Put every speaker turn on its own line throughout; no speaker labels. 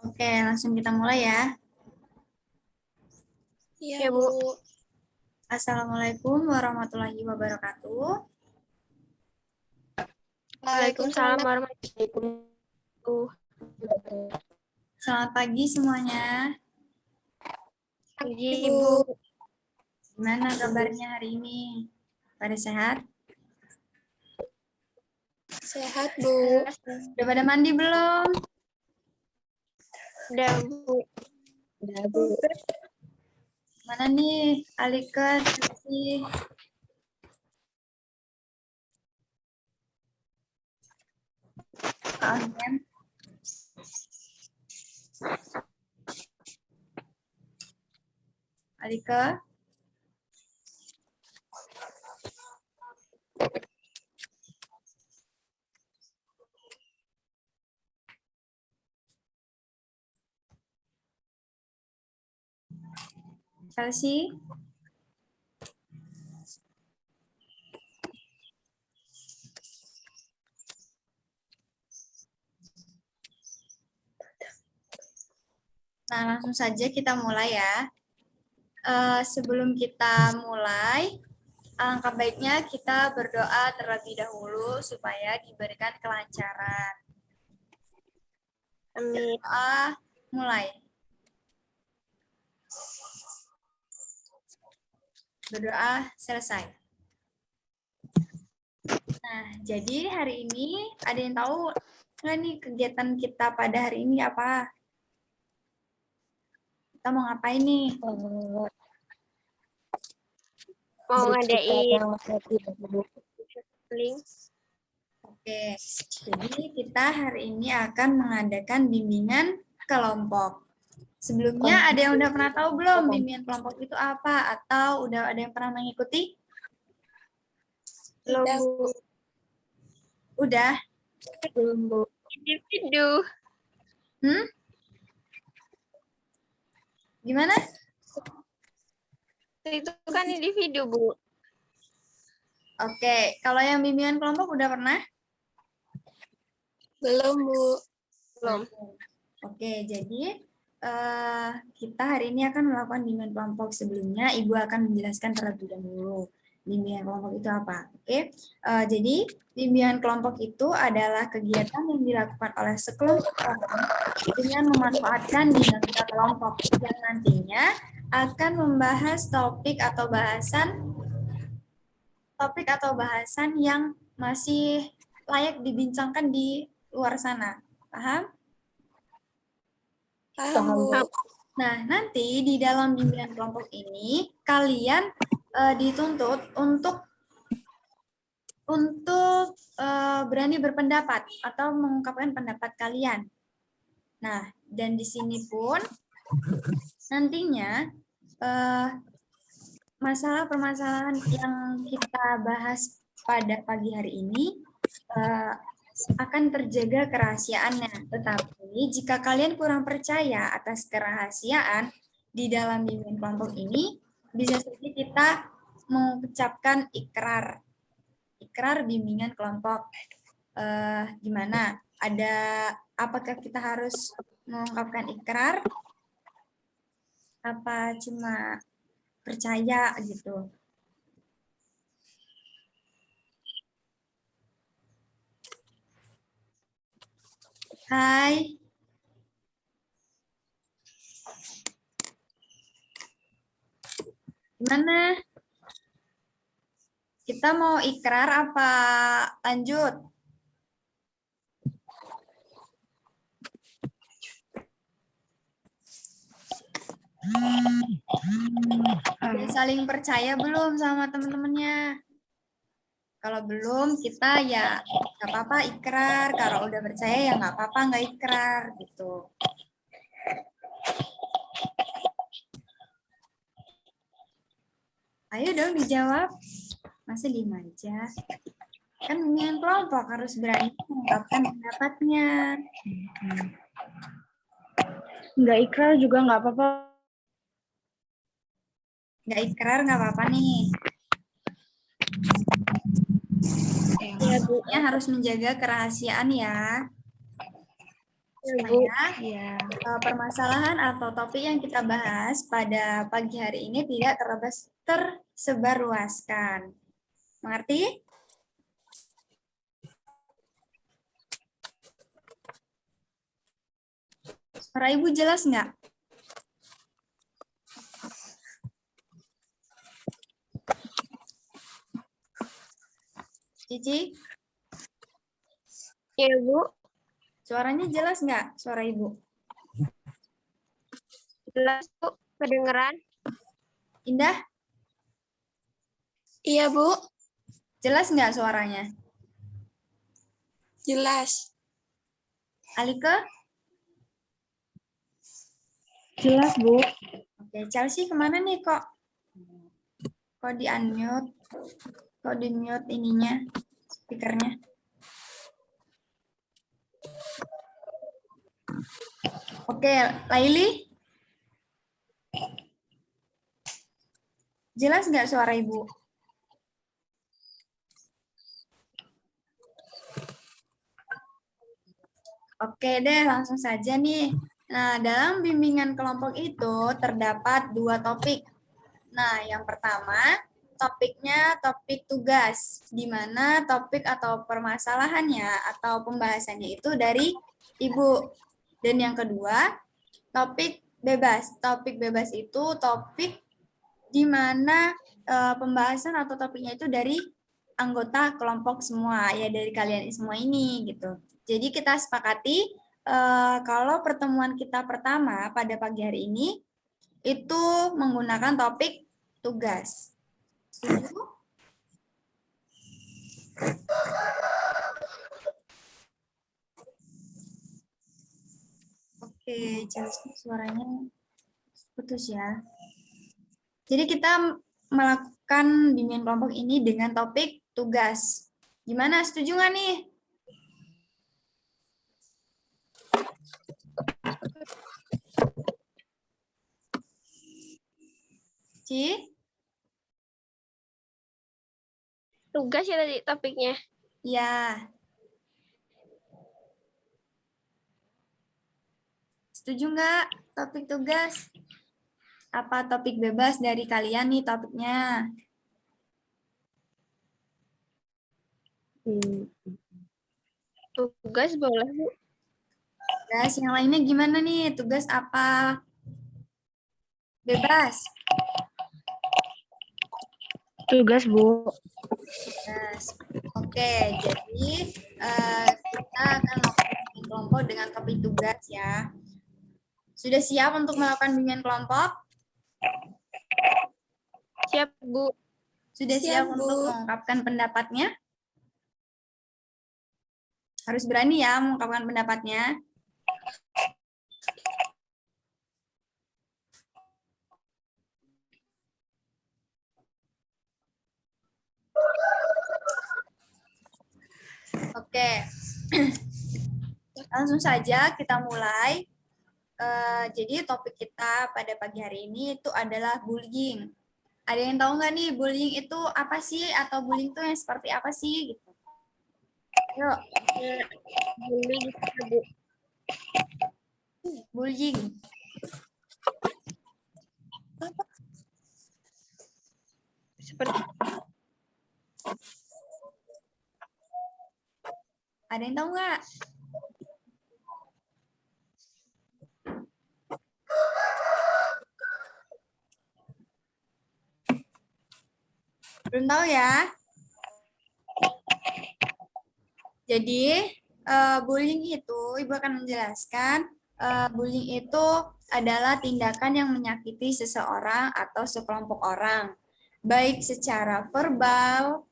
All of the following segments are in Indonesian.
Oke, langsung kita mulai ya.
Iya, Bu.
Assalamualaikum warahmatullahi wabarakatuh.
Waalaikumsalam warahmatullahi wabarakatuh.
Selamat pagi semuanya.
Pagi, Bu.
Gimana kabarnya hari ini? Pada sehat?
Sehat, Bu.
Udah pada mandi belum?
Udah, Bu.
Udah, Bu.
Mana nih, Alika, Sisi? Kak Onian? Alika? Chelsea? Nah, langsung saja kita mulai ya. Sebelum kita mulai, alangkah baiknya kita berdoa terlebih dahulu supaya diberikan kelancaran.
Amin.
Doa mulai. Berdoa selesai. Nah, jadi hari ini ada yang tahu nggak nih kegiatan kita pada hari ini apa? Kita mau ngapain nih?
Mau ngadain
yang masih tidak Bu.
link.
Oke, jadi kita hari ini akan mengadakan bimbingan kelompok. Sebelumnya ada yang udah pernah tahu belum bimbingan kelompok itu apa? Atau udah ada yang pernah mengikuti?
Belum, Bu.
Udah?
Belum, Bu.
Individu.
Gimana?
Itu kan individu, Bu.
Oke, kalau yang bimbingan kelompok udah pernah?
Belum, Bu. Belum.
Oke, jadi kita hari ini akan melakukan bimbingan kelompok. Sebelumnya, Ibu akan menjelaskan terlebih dahulu bimbingan kelompok itu apa. Oke, jadi bimbingan kelompok itu adalah kegiatan yang dilakukan oleh sekelompok orang dengan memanfaatkan dinamika kelompok yang nantinya akan membahas topik atau bahasan yang masih layak dibincangkan di luar sana. Paham?
Paham, Bu.
Nah, nanti di dalam bimbingan kelompok ini, kalian dituntut untuk berani berpendapat atau mengungkapkan pendapat kalian. Nah, dan di sini pun nantinya masalah-permasalahan yang kita bahas pada pagi hari ini akan terjaga kerahasiaannya. Tetapi jika kalian kurang percaya atas kerahasiaan di dalam bimbingan kelompok ini, bisa saja kita mengucapkan ikrar bimbingan kelompok. Gimana? Apakah kita harus mengungkapkan ikrar? Apa cuma percaya gitu? Hai. Gimana? Kita mau ikrar apa lanjut? Udah saling percaya belum sama teman-temannya? Kalau belum, kita ya nggak apa-apa ikrar. Kalau udah percaya ya nggak apa-apa nggak ikrar gitu. Ayo dong dijawab. Masa diem aja? Kan bimbingan kelompok harus berani mengungkapkan pendapatnya.
Nggak ikrar juga nggak apa-apa.
Nggak ikrar nggak apa-apa nih.
Ya, Bu.
Ya, harus menjaga kerahasiaan ya. supaya
Iya.
permasalahan atau topik yang kita bahas pada pagi hari ini tidak tersebarluaskan. Mengerti? Suara Ibu jelas nggak? Cici,
Ya, Bu.
suaranya jelas nggak? Suara Ibu.
Jelas, Bu. Kedengeran?
Indah,
Iya, Bu.
jelas nggak suaranya?
Jelas.
Alike?
Jelas, Bu.
Oke, Chelsea kemana nih kok? Kok di-unmute? Kok di-mute ininya, speakernya? Oke, Laili? Jelas nggak suara Ibu? Oke deh, langsung saja nih. Nah, dalam bimbingan kelompok itu terdapat 2 topik. Nah, yang pertama, topiknya topik tugas, di mana topik atau permasalahannya atau pembahasannya itu dari Ibu. Dan yang kedua, topik bebas. Topik bebas itu topik di mana pembahasan atau topiknya itu dari anggota kelompok semua, ya dari kalian semua ini gitu. Jadi kita sepakati kalau pertemuan kita pertama pada pagi hari ini itu menggunakan topik tugas. Setuju? Oke, Chelsea suaranya putus ya. Jadi kita melakukan bimbingan kelompok ini dengan topik tugas. Gimana, setuju nggak nih? Ci?
Tugas ya tadi topiknya.
Ya. Setuju nggak topik tugas? Apa topik bebas dari kalian nih topiknya?
Tugas boleh, Bu.
Tugas yang lainnya gimana nih? Tugas apa? Bebas.
Tugas, Bu.
Bebas. Oke, jadi kita akan melakukan bimbingan kelompok dengan topik tugas ya. Sudah siap untuk melakukan bimbingan kelompok?
Siap, Bu.
Sudah siap
Siap, Bu.
untuk mengungkapkan pendapatnya? Harus berani ya mengungkapkan pendapatnya. Oke. Langsung saja kita mulai. Jadi topik kita pada pagi hari ini itu adalah bullying. Ada yang tahu nggak nih bullying itu apa sih? Atau bullying itu yang seperti apa sih? Gitu. Yuk,
Bullying, Bu.
bullying.
Seperti
Ada yang tahu nggak? Belum tahu ya? Jadi, bullying itu, Ibu akan menjelaskan, bullying itu adalah tindakan yang menyakiti seseorang atau sekelompok orang, baik secara verbal,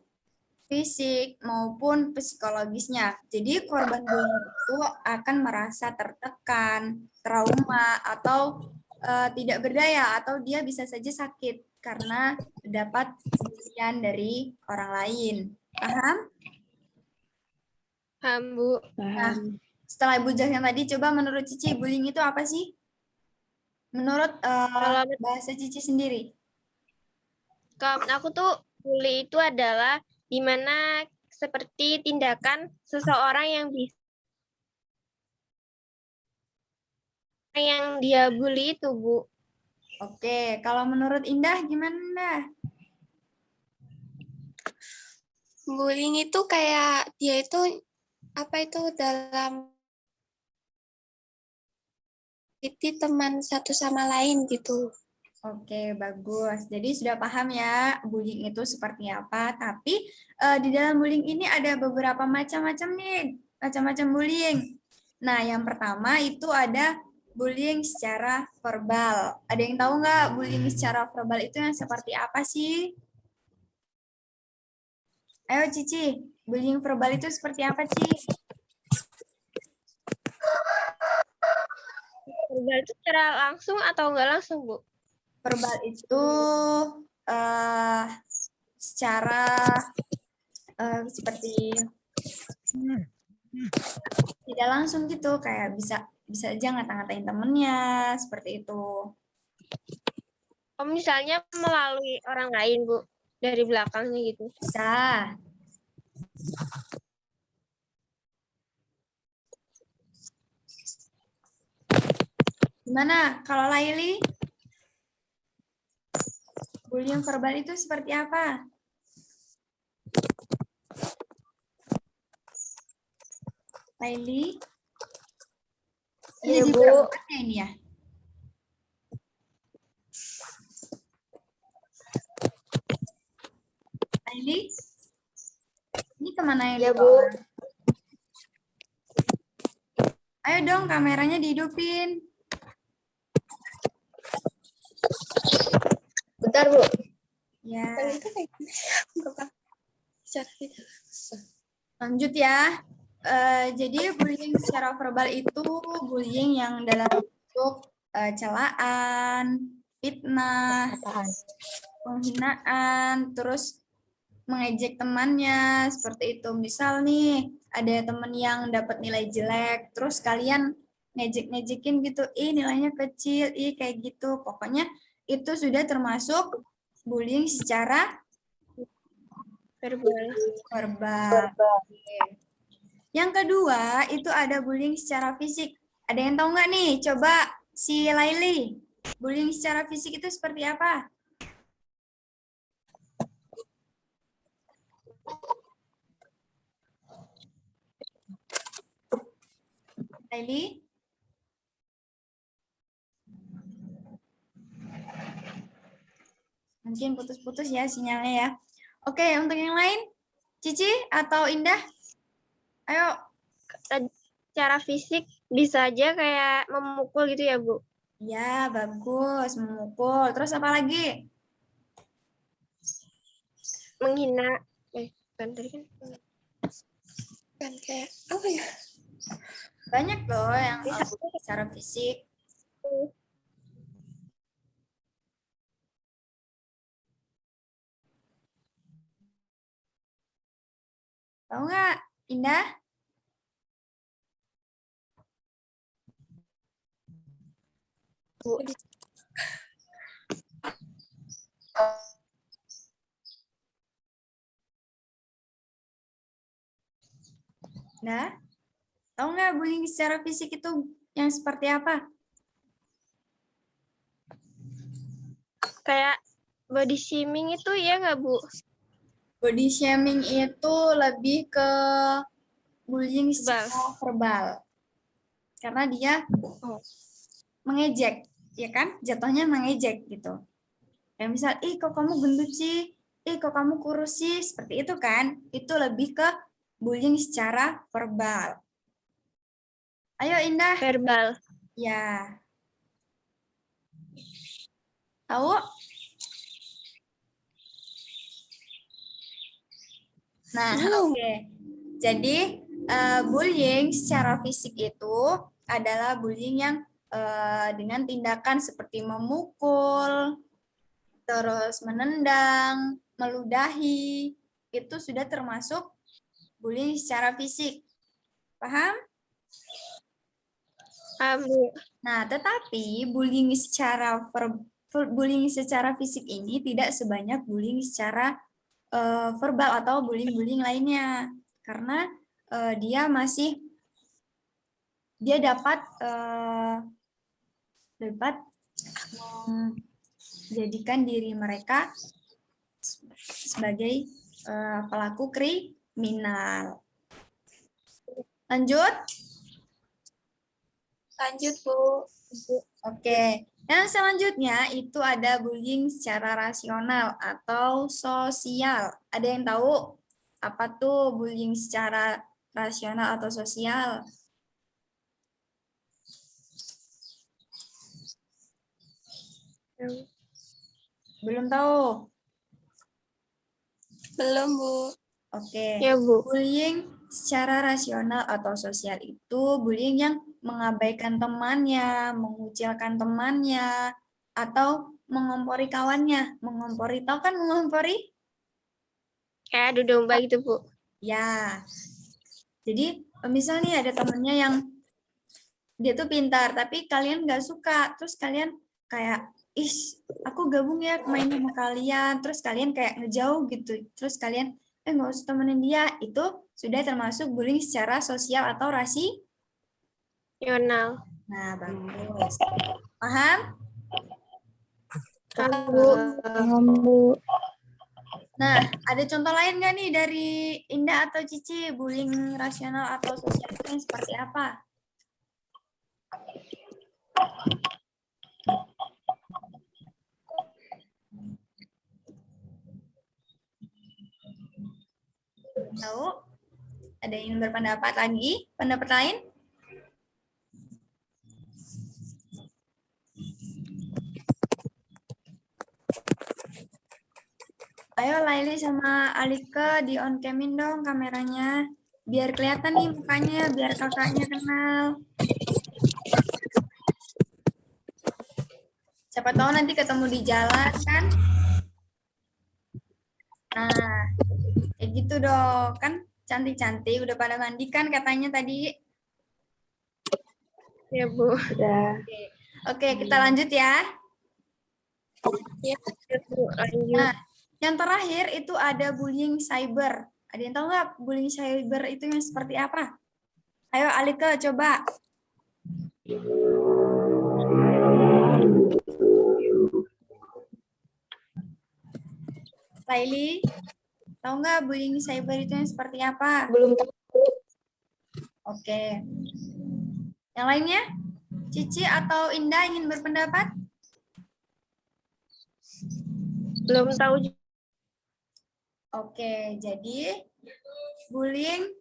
fisik, maupun psikologisnya. Jadi, korban bullying itu akan merasa tertekan, trauma, atau tidak berdaya, atau dia bisa saja sakit karena mendapat kebencian dari orang lain. Paham?
paham, Bu.
Nah, setelah Ibu jelaskan tadi, coba menurut Cici, bullying itu apa sih? Menurut
Kalau
bahasa Cici sendiri.
menurut aku tuh bully itu adalah dimana seperti tindakan seseorang yang bisa yang dia bully itu, Bu.
Oke, kalau menurut Indah gimana, Indah?
Bullying itu kayak dia itu apa itu dalam itu teman satu sama lain gitu.
Oke, bagus. Jadi sudah paham ya bullying itu seperti apa. Tapi di dalam bullying ini ada beberapa macam-macam nih, macam-macam bullying. Nah, yang pertama itu ada bullying secara verbal. Ada yang tahu nggak bullying secara verbal itu yang seperti apa sih? Ayo Cici, bullying verbal itu seperti apa, Ci?
Verbal itu secara langsung atau enggak langsung, Bu?
Verbal itu secara seperti tidak langsung gitu, kayak bisa aja ngata-ngatain temennya, seperti itu.
Oh, misalnya melalui orang lain, Bu, dari belakangnya gitu.
Bisa. Gimana kalau Laili? Bullying verbal itu seperti apa? Laili?
Iya,
Jadi
Bu.
berempat ya ini ya? Laili? Ini kemana yang
Iya,
dua
Bu.
orang? Ayo dong kameranya dihidupin.
Bentar, Bu.
Ya,
Dan itu kayak enggak secara tidak langsung.
lanjut ya. Jadi bullying secara verbal itu bullying yang dalam bentuk celaan, fitnah,
Apaan?
penghinaan, terus mengejek temannya seperti itu. Misal nih ada teman yang dapat nilai jelek, terus kalian ngejek-ngejekin gitu, ih nilainya kecil, ih kayak gitu. Pokoknya itu sudah termasuk bullying secara
Verbal.
verbal. Oke. Yang kedua itu ada bullying secara fisik. Ada yang tahu nggak nih? Coba si Laili. Bullying secara fisik itu seperti apa? Laili? Mungkin putus-putus ya sinyalnya ya. Oke, untuk yang lain, Cici atau Indah? Ayo.
Secara fisik bisa aja kayak memukul gitu ya, Bu?
Ya, bagus. Memukul. Terus apa lagi?
Menghina. Bukan tadi kan.
Kan kayak apa ya?
Banyak loh yang bullying secara fisik. Tahu nggak, Indah? Nah, tahu nggak bullying secara fisik itu yang seperti apa?
Kayak body shaming itu ya nggak, Bu?
Body shaming itu lebih ke bullying secara verbal. Karena dia mengejek, ya kan? Jatuhnya mengejek gitu. Kayak misal, ih kok kamu gendut sih? Ih kok kamu kurus sih? Seperti itu kan? Itu lebih ke bullying secara verbal. Ayo Indah.
Verbal.
Ya. Tahu? Nah, oke. Jadi, bullying secara fisik itu adalah bullying yang dengan tindakan seperti memukul, terus menendang, meludahi, itu sudah termasuk bullying secara fisik. Paham?
Bu.
Nah, tetapi bullying secara fisik ini tidak sebanyak bullying secara verbal atau bullying-bullying lainnya. Karena dia dapat dapat menjadikan diri mereka sebagai pelaku kriminal. Lanjut.
Lanjut, Bu.
Oke, yang selanjutnya itu ada bullying secara rasional atau sosial. Ada yang tahu apa tuh bullying secara rasional atau sosial? Belum tahu?
Belum, Bu.
Oke,
Ya, Bu.
bullying secara rasional atau sosial itu bullying yang mengabaikan temannya, mengucilkan temannya, atau mengompori kawannya. Mengompori, tahu kan mengompori?
Kayak adu domba gitu, Bu.
Ya, jadi misal nih ada temennya yang dia tuh pintar, tapi kalian nggak suka, terus kalian kayak, ih, aku gabung ya main sama kalian, terus kalian kayak ngejauh gitu, terus kalian, nggak usah temenin dia, itu sudah termasuk bullying secara sosial atau rasi.
Yonal.
Nah, bagus. Paham?
Bu.
Bu.
Nah, ada contoh lain nggak nih dari Indah atau Cici, bullying rasional atau sosial itu yang seperti apa? Tahu? Ada yang ingin berpendapat lagi? Pendapat lain? Ayo Laili sama Alika di on camin dong kameranya. Biar kelihatan nih mukanya, biar kakaknya kenal. Siapa tahu nanti ketemu di jalan kan? Nah, kayak gitu dong. Kan cantik-cantik, udah pada mandi kan katanya tadi.
Ya, Bu.
Sudah.
Oke, kita lanjut ya.
Ya, Bu. Lanjut.
Nah, yang terakhir itu ada bullying cyber. Ada yang tahu nggak bullying cyber itu yang seperti apa? Ayo Alika coba. Laili, tahu nggak bullying cyber itu yang seperti apa?
Belum tahu.
Oke. Yang lainnya? Cici atau Indah ingin berpendapat?
Belum tahu.
Oke, jadi bullying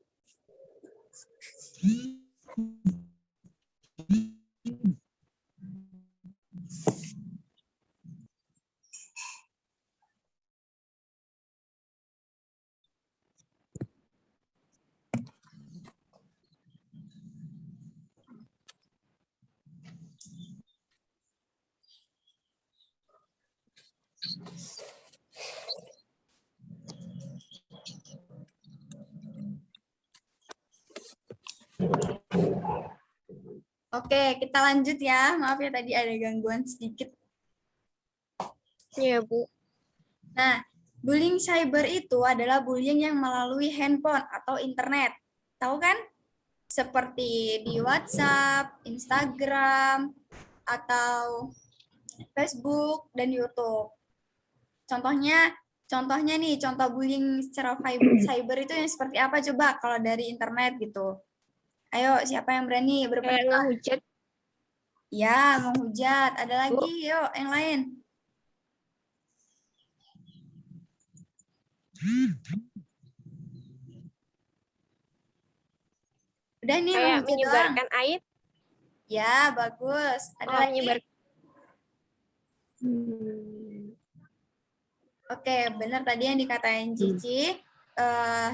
Oke, kita lanjut ya. Maaf ya tadi ada gangguan sedikit.
Ya, Bu.
Nah, bullying cyber itu adalah bullying yang melalui handphone atau internet. Tahu kan? Seperti di WhatsApp, Instagram, atau Facebook, dan YouTube. Contohnya nih, contoh bullying secara cyber itu yang seperti apa coba kalau dari internet gitu. Ayo, siapa yang berani
Kayak
berpendapat?
ngehujat.
Ya, menghujat. Ada lagi, yuk, yang lain. Udah nih,
Kayak
menghujat doang.
menyebarkan aib.
Ya, bagus. Ada lagi?
Menyebarkan.
Oke, benar tadi yang dikatain Cici.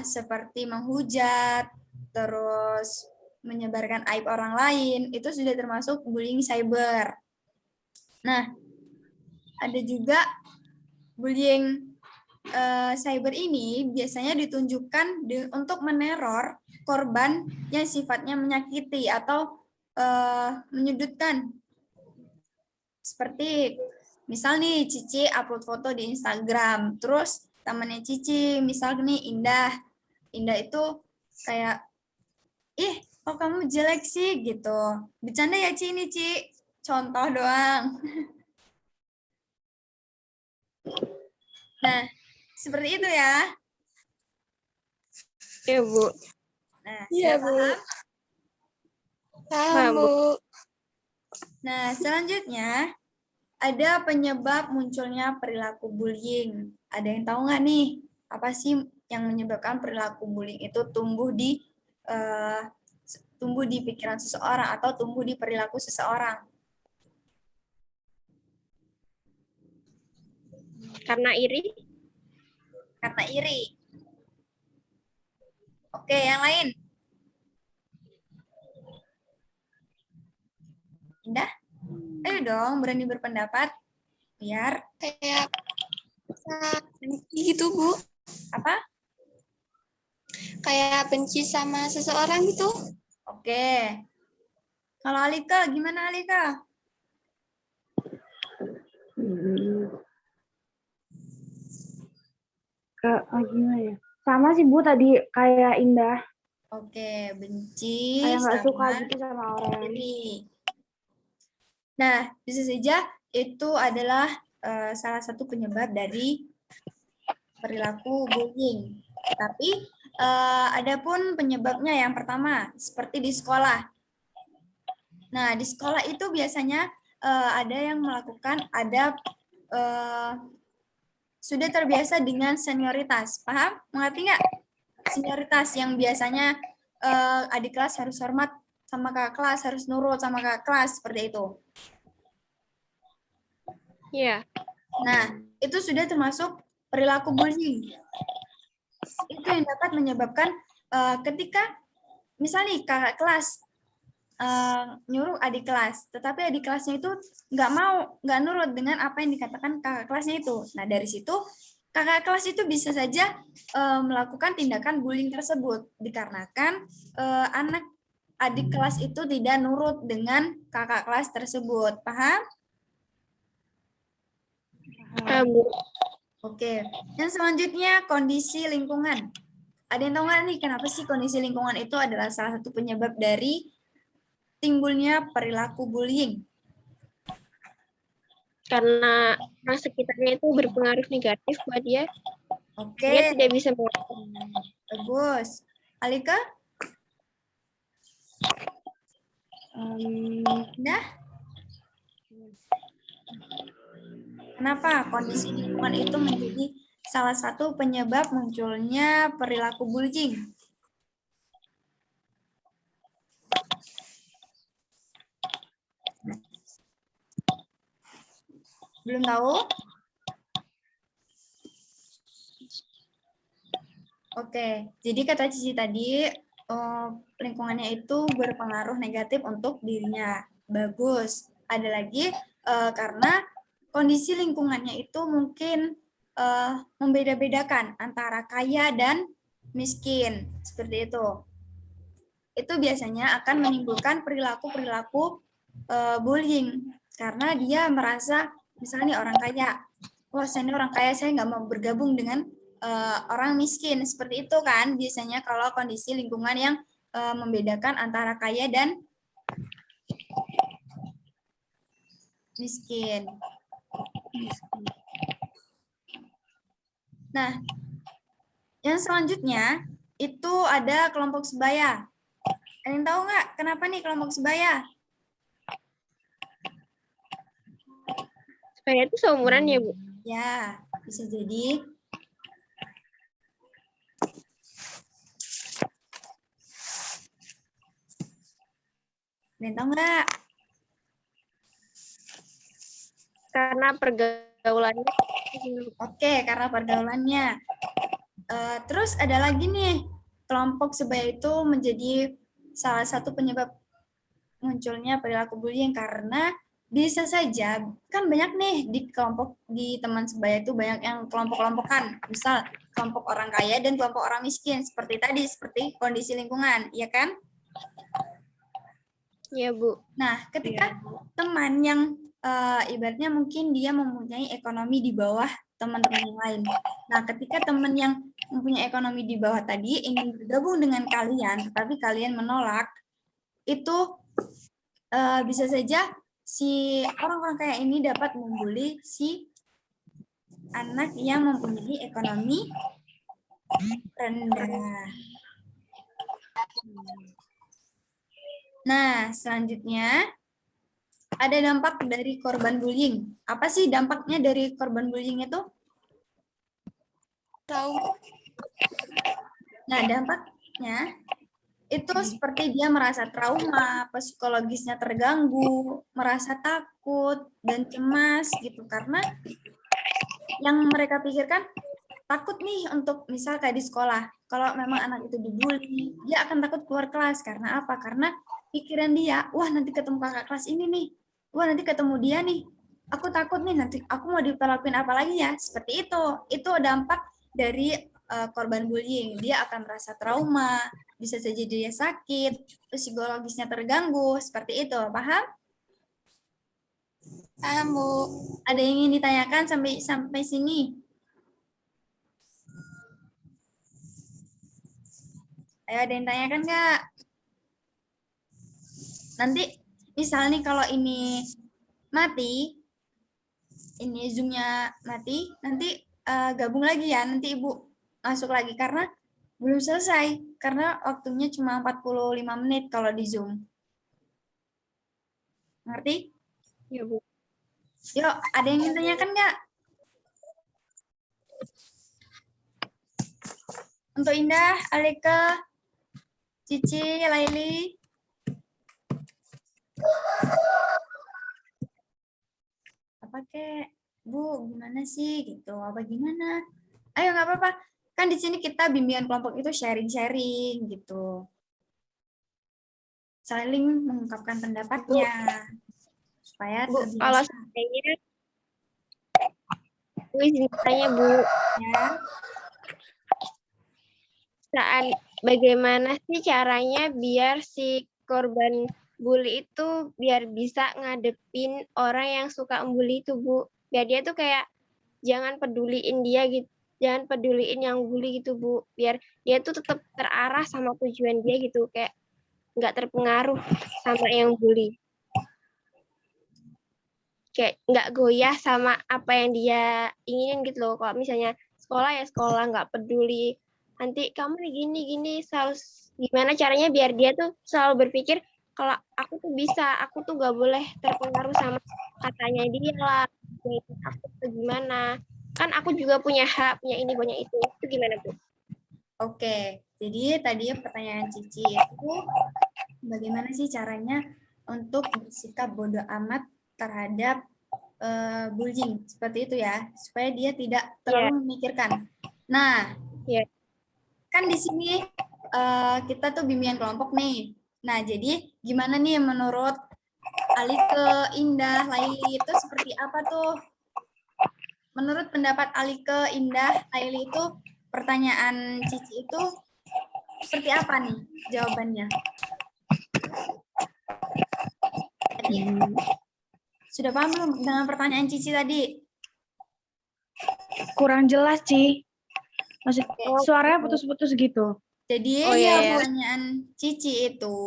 Seperti menghujat, terus menyebarkan aib orang lain, itu sudah termasuk bullying cyber. Nah, ada juga bullying cyber ini biasanya ditunjukkan untuk meneror korban yang sifatnya menyakiti atau menyudutkan. Seperti misal nih Cici upload foto di Instagram, terus temannya Cici, misal nih Indah itu kayak, ih kok kamu jelek sih gitu. Bercanda ya Ci ini Ci. contoh doang. Nah, seperti itu ya.
Ya, Bu.
Nah,
Iya,
sudah
Bu.
paham?
Paham, Bu.
Nah, selanjutnya ada penyebab munculnya perilaku bullying. Ada yang tahu nggak nih, apa sih yang menyebabkan perilaku bullying itu eh, tumbuh di pikiran seseorang atau tumbuh di perilaku seseorang?
Karena iri.
Karena iri. Oke, yang lain. Indah? Ayo dong, berani berpendapat. Biar
Kayak bisa benci gitu, Bu.
apa?
Kayak benci sama seseorang gitu.
Oke. Kalau Alika, gimana Alika?
Gimana ya? Sama sih Bu tadi kayak Indah,
Oke, benci
kayak nggak suka
sama
gitu sama orang.
iri. Nah, bisa saja itu adalah salah satu penyebab dari perilaku bullying. Tapi ada pun penyebabnya yang pertama, seperti di sekolah. Nah, di sekolah itu biasanya ada yang melakukan sudah terbiasa dengan senioritas. Paham? Mengerti nggak? Senioritas yang biasanya adik kelas harus hormat sama kakak kelas, harus nurut sama kakak kelas, seperti itu.
Ya.
Nah, itu sudah termasuk perilaku bullying. Itu yang dapat menyebabkan ketika misalnya kakak kelas nyuruh adik kelas, tetapi adik kelasnya itu nggak nurut dengan apa yang dikatakan kakak kelasnya itu. Nah, dari situ kakak kelas itu bisa saja melakukan tindakan bullying tersebut dikarenakan anak adik kelas itu tidak nurut dengan kakak kelas tersebut. Paham?
Bu.
Oke. Yang selanjutnya kondisi lingkungan. Ada yang tahu nggak nih kenapa sih kondisi lingkungan itu adalah salah satu penyebab dari timbulnya perilaku bullying?
Karena orang sekitarnya itu berpengaruh negatif buat dia.
Oke.
Dia tidak bisa
Bagus. Alika? Nah, kenapa kondisi lingkungan itu menjadi salah satu penyebab munculnya perilaku bullying? Belum tahu? Oke, jadi kata Cici tadi, lingkungannya itu berpengaruh negatif untuk dirinya. Bagus. Ada lagi, karena kondisi lingkungannya itu mungkin membeda-bedakan antara kaya dan miskin. Seperti itu. Itu biasanya akan menimbulkan perilaku-perilaku bullying. Karena dia merasa, misalnya orang kaya, wah saya ini orang kaya, saya nggak mau bergabung dengan orang miskin. Seperti itu kan biasanya kalau kondisi lingkungan yang membedakan antara kaya dan miskin. Nah, yang selanjutnya itu ada kelompok sebaya. Ada yang tahu nggak kenapa nih kelompok sebaya?
supaya itu seumuran ya, Bu.
Ya, bisa jadi. Ada yang tahu nggak?
Karena pergaulannya.
Oke, karena pergaulannya. Terus ada lagi nih, kelompok sebaya itu menjadi salah satu penyebab munculnya perilaku bullying karena bisa saja kan banyak nih di teman sebaya itu banyak yang kelompok-kelompokan, misal kelompok orang kaya dan kelompok orang miskin seperti tadi, seperti kondisi lingkungan, ya kan?
Iya, Bu.
Nah, ketika teman yang ibaratnya mungkin dia mempunyai ekonomi di bawah teman-teman yang lain. Nah, ketika teman yang mempunyai ekonomi di bawah tadi ingin bergabung dengan kalian, tetapi kalian menolak, itu bisa saja si orang-orang kaya ini dapat membuli si anak yang mempunyai ekonomi rendah. Nah, selanjutnya ada dampak dari korban bullying. Apa sih dampaknya dari korban bullying itu?
Tahu.
Nah, dampaknya itu seperti dia merasa trauma, psikologisnya terganggu, merasa takut dan cemas gitu karena yang mereka pikirkan takut nih untuk misal kayak di sekolah. Kalau memang anak itu dibully, dia akan takut keluar kelas karena apa? Karena pikiran dia, wah nanti ketemu kakak kelas ini nih. Wah nanti ketemu dia nih. Aku takut nih nanti aku mau diperlakuin apa lagi ya? Seperti itu. Itu dampak dari korban bullying. Dia akan merasa trauma, bisa saja dia sakit, psikologisnya terganggu, seperti itu. Paham?
Paham, Bu.
Ada yang ingin ditanyakan sampai sini? Ayo, ada yang tanyakan nggak? Nanti misal nih kalau ini mati, ini Zoom-nya mati, nanti gabung lagi ya, nanti Ibu masuk lagi karena belum selesai, karena waktunya cuma 45 menit kalau di Zoom. Ngerti?
Ya, Bu.
Yuk, ada yang ingin tanyakan nggak? Untuk Indah, Alika, Cici, Laili. Apa kek? Bu, gimana sih gitu? Apa gimana? Ayo nggak apa-apa. Kan di sini kita bimbingan kelompok itu sharing-sharing gitu. Saling mengungkapkan pendapatnya supaya
Bu,
terbiasa
kalau seandainya Bu izin tanya, Bu,
ya.
bagaimana sih caranya biar si korban bully itu biar bisa ngadepin orang yang suka membuli itu, Bu? Biar dia tuh kayak jangan peduliin dia gitu, jangan peduliin yang bully gitu, Bu. Biar dia tuh tetap terarah sama tujuan dia gitu, kayak nggak terpengaruh sama yang bully. Kayak nggak goyah sama apa yang dia inginin gitu loh. Kalau misalnya sekolah ya sekolah, nggak peduli nanti kamu gini selalu gimana caranya biar dia tuh selalu berpikir kalau aku tuh bisa, aku tuh nggak boleh terpengaruh sama katanya dia lah, aku tuh gimana, kan aku juga punya hak, punya ini, punya itu gimana, Bu?
Oke, jadi tadi pertanyaan Cici itu bagaimana sih caranya untuk bersikap bodoh amat terhadap bullying seperti itu ya, supaya dia tidak terlalu memikirkan. Nah, kan di sini kita tuh bimbingan kelompok nih. Nah, jadi gimana nih menurut Alike, Indah, Laili itu seperti apa tuh? Menurut pendapat Alike, Indah, Laili itu pertanyaan Cici itu seperti apa nih jawabannya? Tadi sudah paham belum dengan pertanyaan Cici tadi?
Kurang jelas, Ci. Maksud suaranya putus-putus gitu.
Jadi pertanyaan Cici itu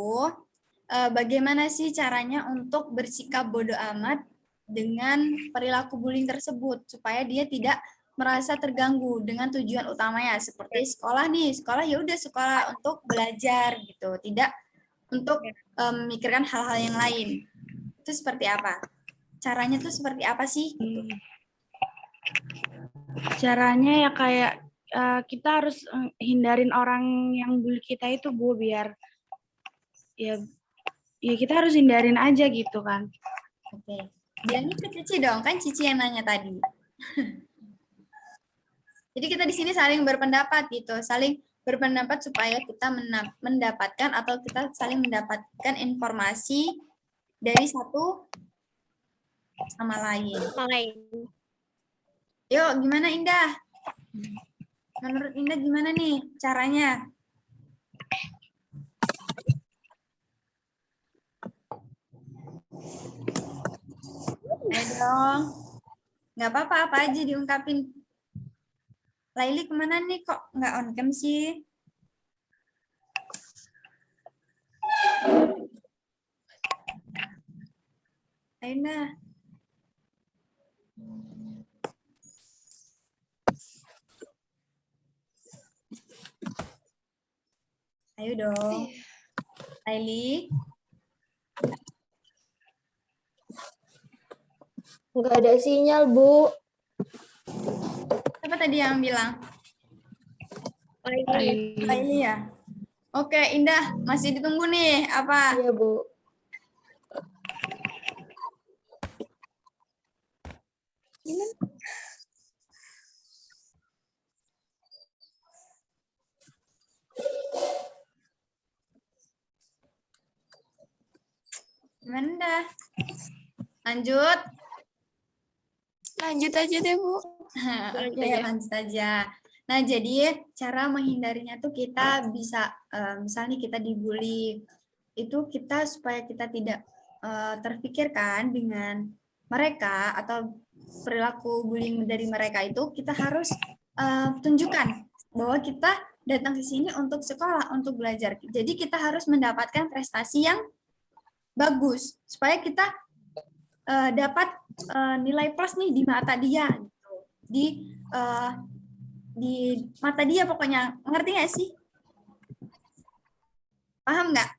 bagaimana sih caranya untuk bersikap bodoh amat dengan perilaku bullying tersebut supaya dia tidak merasa terganggu dengan tujuan utamanya seperti sekolah nih, sekolah ya udah sekolah untuk belajar gitu, tidak untuk memikirkan hal-hal yang lain. Itu seperti apa? Caranya tuh seperti apa sih?
Caranya ya kayak kita harus hindarin orang yang bully kita itu, Bu, biar ya kita harus hindarin aja gitu kan.
Oke. Bilangnya ke Cici dong, kan Cici yang nanya tadi. Jadi kita di sini saling berpendapat gitu, saling berpendapat supaya kita mendapatkan atau kita saling mendapatkan informasi dari satu sama lain. Yuk, gimana Indah? Menurut Indah gimana nih caranya? Ayo dong. Nggak apa-apa, apa aja diungkapin. Laili kemana nih kok nggak on cam sih? Ayo Ayo nah. Ayo dong. Laili.
Nggak ada sinyal, Bu.
Siapa tadi yang bilang? Laili ya? Oke, Indah. Masih ditunggu nih. Apa?
Iya, Bu.
Gimana dah? Lanjut.
Lanjut aja deh, Bu.
Oke, lanjut aja. Nah, jadi cara menghindarinya tuh kita bisa, misalnya kita dibully, itu kita supaya kita tidak terpikirkan dengan mereka atau perilaku bullying dari mereka itu, kita harus tunjukkan bahwa kita datang ke sini untuk sekolah, untuk belajar. Jadi kita harus mendapatkan prestasi yang bagus supaya kita dapat nilai plus nih di mata dia, gitu. Di mata dia pokoknya, ngerti nggak sih? Paham nggak?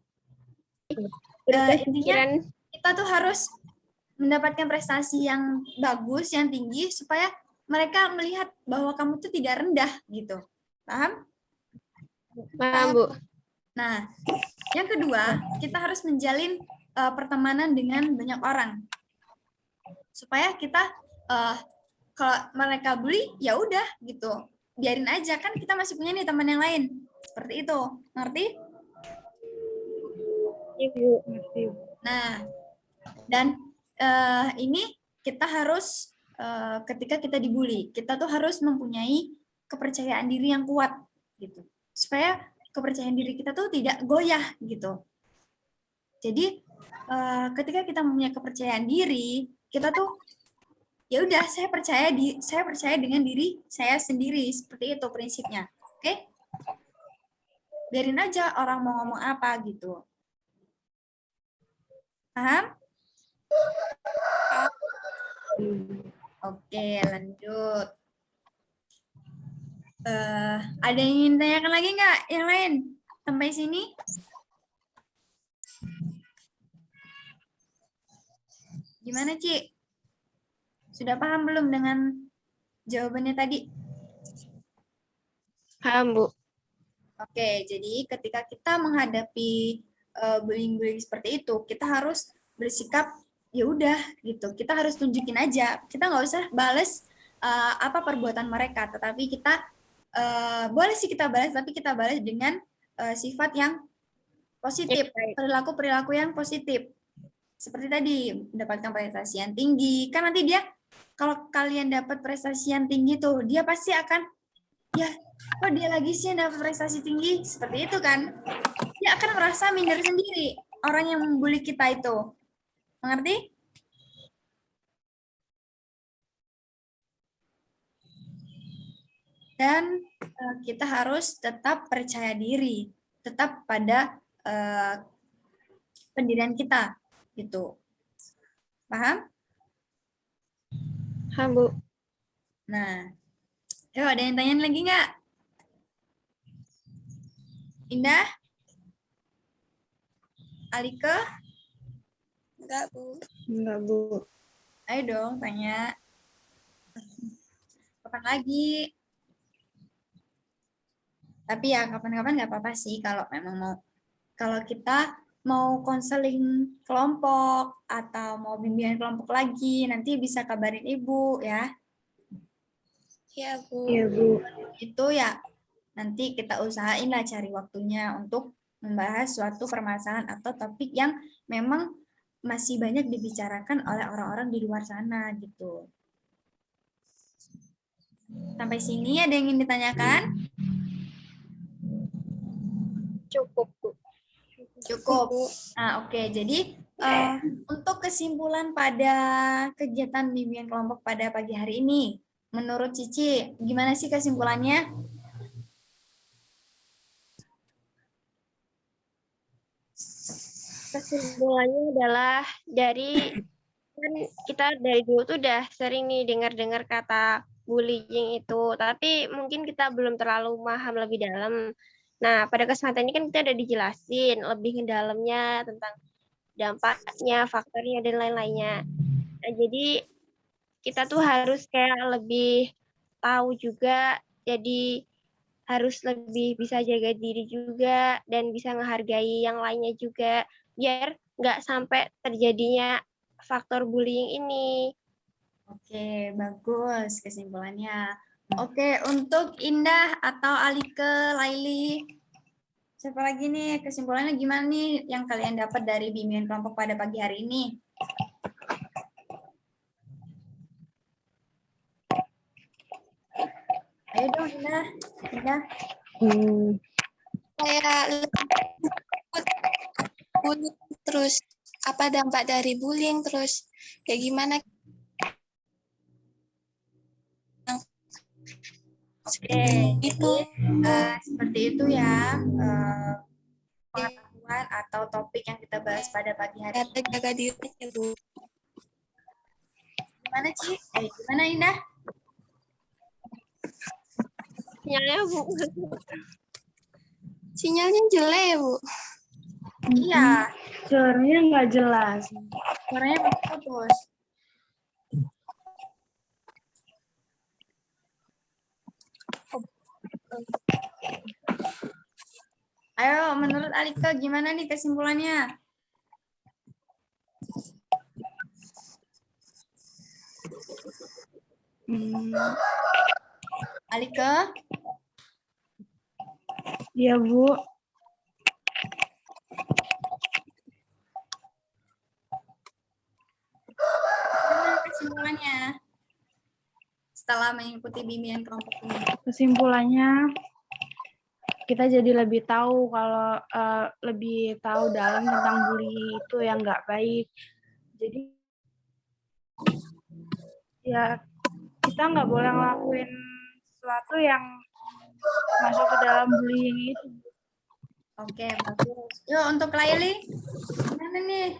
Intinya kita tuh harus mendapatkan prestasi yang bagus, yang tinggi supaya mereka melihat bahwa kamu tuh tidak rendah gitu. Paham?
Paham, Bu.
Nah, yang kedua, kita harus menjalin pertemanan dengan banyak orang. Supaya kita kalau mereka bully ya udah gitu. Biarin aja, kan kita masih punya nih teman yang lain. Seperti itu. Ngerti?
Ibu.
Nah, dan ini kita harus ketika kita dibully, kita tuh harus mempunyai kepercayaan diri yang kuat gitu. Supaya kepercayaan diri kita tuh tidak goyah gitu. Jadi ketika kita mempunyai kepercayaan diri, kita tuh ya udah saya percaya dengan diri saya sendiri, seperti itu prinsipnya. Oke? Biarin aja orang mau ngomong apa gitu. Paham? Oke, lanjut. Ada yang ingin tanyakan lagi nggak? Yang lain? Sampai sini? Gimana, Ci? Sudah paham belum dengan jawabannya tadi?
Paham, Bu.
Oke, jadi ketika kita menghadapi bullying-bullying seperti itu, kita harus bersikap ya udah gitu. Kita harus tunjukin aja. Kita nggak usah bales apa perbuatan mereka, tetapi kita boleh sih kita balas, tapi kita balas dengan sifat yang positif, perilaku-perilaku yang positif. Seperti tadi, mendapatkan prestasi yang tinggi. Kan nanti dia, kalau kalian dapat prestasi yang tinggi tuh, dia pasti akan, ya kok dia lagi sih yang dapat prestasi tinggi? Seperti itu kan. Dia akan merasa minder sendiri, orang yang membuli kita itu. Mengerti? Dan kita harus tetap percaya diri, tetap pada pendirian kita, gitu. Paham?
Paham, Bu.
Nah, yuk ada yang tanya lagi nggak? Indah? Alika?
Enggak, Bu.
Enggak, Bu.
Ayo dong, tanya. Kapan lagi? Tapi ya kapan-kapan nggak apa-apa sih kalau memang mau. Kalau kita mau konseling kelompok atau mau bimbingan kelompok lagi, nanti bisa kabarin Ibu ya.
Iya, Bu.
Iya, Bu.
Itu ya nanti kita usahain lah cari waktunya untuk membahas suatu permasalahan atau topik yang memang masih banyak dibicarakan oleh orang-orang di luar sana gitu. Sampai sini ada yang ingin ditanyakan?
Cukup, Bu.
Cukup. Nah, oke. Jadi untuk kesimpulan pada kegiatan bimbingan kelompok pada pagi hari ini, menurut Cici, gimana sih kesimpulannya?
Kesimpulannya adalah dari kan kita dari dulu tuh udah sering nih dengar-dengar kata bullying itu, tapi mungkin kita belum terlalu paham lebih dalam. Nah, pada kesempatan ini kan kita udah dijelasin lebih ke dalamnya tentang dampaknya, faktornya, dan lain-lainnya. Nah, jadi kita tuh harus kayak lebih tahu juga, jadi harus lebih bisa jaga diri juga dan bisa menghargai yang lainnya juga biar nggak sampai terjadinya faktor bullying ini.
Oke, bagus kesimpulannya. Oke, untuk Indah atau Alike, Laili, siapa lagi nih kesimpulannya gimana nih yang kalian dapat dari bimbingan kelompok pada pagi hari ini? Ayo dong Indah. Indah.
Kayak bullying, terus apa dampak dari bullying, terus kayak gimana
Oke,
itu.
seperti itu ya pengetahuan atau topik yang kita bahas pada pagi hari
Kata
ini.
jaga diri ya, Bu.
Gimana Ci? Gimana Indah?
Sinyalnya Bu.
Sinyalnya jelek ya, Bu.
Iya,
Suaranya nggak jelas.
suaranya putus. Ayo, menurut Alika gimana nih kesimpulannya? Alika?
Iya, Bu.
Gimana kesimpulannya? Setelah mengikuti bimbingan kelompok ini.
Kesimpulannya, kita jadi lebih tahu kalau lebih tahu dalam tentang bullying itu yang nggak baik. Jadi ya kita nggak boleh ngelakuin sesuatu yang masuk ke dalam bullying itu.
Oke, bagus. Yuk, untuk Laili, gimana nih?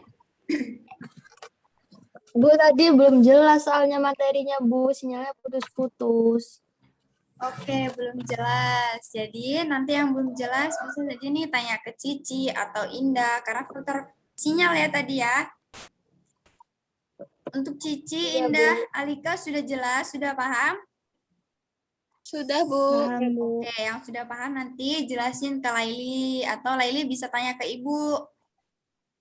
Bu, tadi belum jelas soalnya materinya, Bu. Sinyalnya putus-putus.
Oke, belum jelas. Jadi, nanti yang belum jelas bisa saja nih tanya ke Cici atau Indah, karena faktor sinyal ya tadi ya. Untuk Cici,
Iya,
Indah,
Bu.
Alika sudah jelas, sudah paham?
Sudah, Bu.
Paham, Bu.
Oke, yang sudah paham nanti jelasin ke Laili atau Laili bisa tanya ke Ibu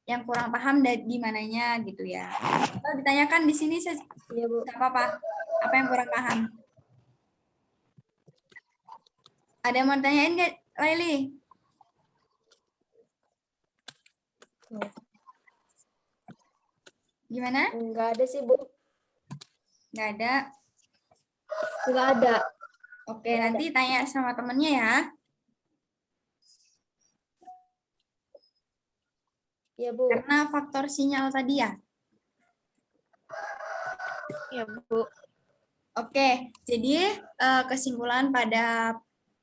yang kurang paham di mananya gitu ya. Atau ditanyakan di sini saja,
Iya, Bu.
nggak apa-apa. Apa yang kurang paham? Ada yang mau tanyain nggak, Laili? Gimana?
Enggak ada sih, Bu.
Nggak ada.
Enggak ada.
Oke, nanti tanya sama temennya ya.
Iya, Bu.
Karena faktor sinyal tadi ya.
Ya, Bu.
Oke, jadi kesimpulan pada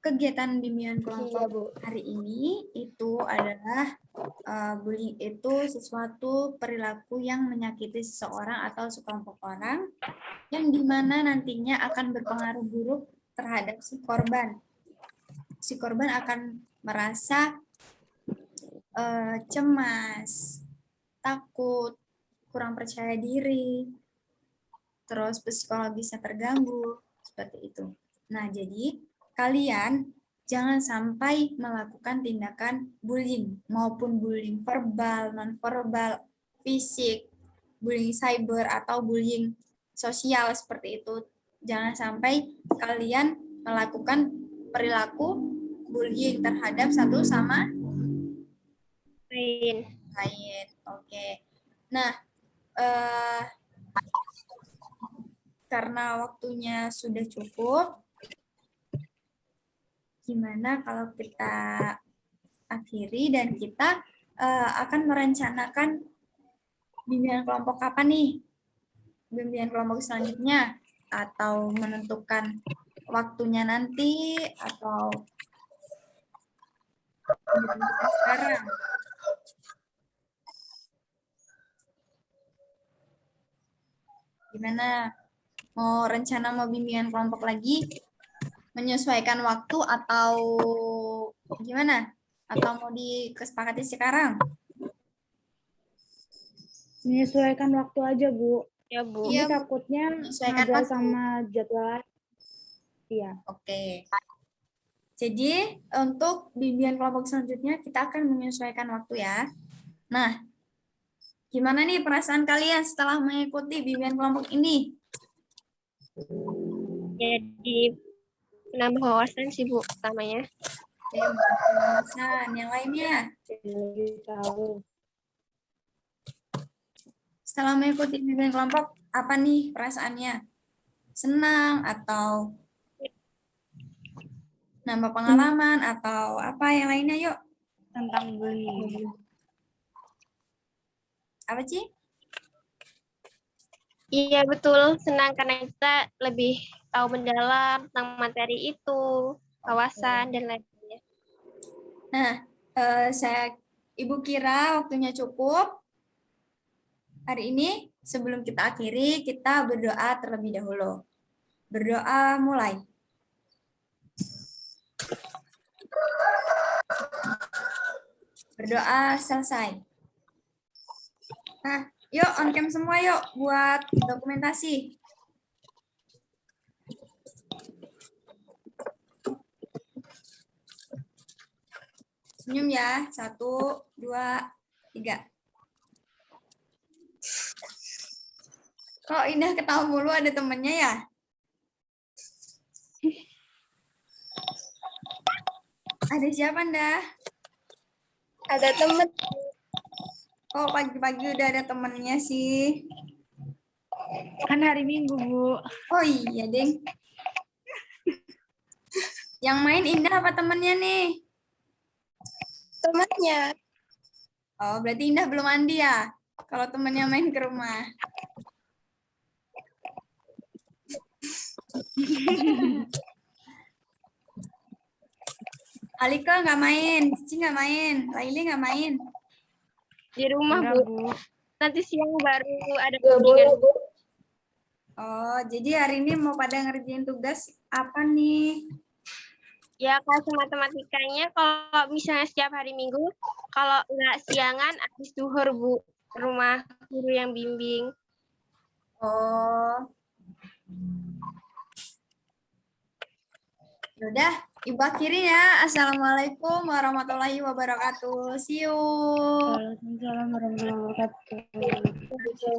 kegiatan bimbingan
Iya,
kelompok
Bu.
hari ini itu adalah bullying itu sesuatu perilaku yang menyakiti seseorang atau sekelompok orang yang dimana nantinya akan berpengaruh buruk terhadap si korban. Si korban akan merasa cemas, takut, kurang percaya diri, terus psikologisnya terganggu, seperti itu. Nah, jadi kalian jangan sampai melakukan tindakan bullying, maupun bullying verbal, non-verbal, fisik, bullying cyber, atau bullying sosial seperti itu. Jangan sampai kalian melakukan perilaku bullying terhadap satu sama
Lain.
lain. Oke. Nah, karena waktunya sudah cukup, gimana kalau kita akhiri dan kita akan merencanakan bimbingan kelompok kapan nih? Bimbingan kelompok selanjutnya, atau menentukan waktunya nanti, atau ditentukan sekarang? Gimana? Mau rencana mau bimbingan kelompok lagi? Menyesuaikan waktu atau gimana? Atau mau disepakati sekarang?
Menyesuaikan waktu aja, Bu.
Ya, Bu.
Ini
Iya,
takutnya
Menyesuaikan
nggak
waktu.
sama jadwal. Iya.
Oke. Jadi untuk bimbingan kelompok selanjutnya kita akan menyesuaikan waktu ya. Nah, gimana nih perasaan kalian setelah mengikuti bimbingan kelompok ini?
Jadi menambah wawasan sih, Bu, utamanya.
Oke, penjelasan. Yang lainnya,
Lebih tahu.
setelah mengikuti bimbingan kelompok, apa nih perasaannya? Senang atau nambah pengalaman atau apa yang lainnya? Yuk,
Tentang bullying.
apa sih?
Iya, betul. Senang karena kita lebih tahu mendalam tentang materi itu, wawasan, dan lain-lainnya.
Nah, Ibu kira waktunya cukup. Hari ini sebelum kita akhiri, kita berdoa terlebih dahulu. Berdoa mulai. Berdoa selesai. Nah, yuk on cam semua yuk buat dokumentasi. Senyum ya. 1, 2, 3. Kok Indah ketawa mulu, ada temennya ya? Ada siapa, Indah?
ada temen.
Kok pagi-pagi udah ada temennya sih?
Kan hari Minggu, Bu.
Oh iya, Deng. Yang main Indah apa temennya nih?
Temennya.
Oh, berarti Indah belum mandi ya? Kalau temennya main ke rumah. Alika nggak main, Cici nggak main, Laili nggak main.
Di rumah,
Enggak,
Bu.
Bu.
Nanti siang baru ada
Nggak boleh,
bimbingan.
Bu.
Oh, jadi hari ini mau pada ngerjain tugas apa nih?
Ya, kelas matematikanya kalau misalnya setiap hari Minggu, kalau nggak siangan, habis duhur, Bu. Ke rumah guru yang bimbing.
Oh. Yaudah, Ibu akhiri ya. Assalamualaikum warahmatullahi wabarakatuh. See you.
Waalaikumsalam warahmatullahi wabarakatuh.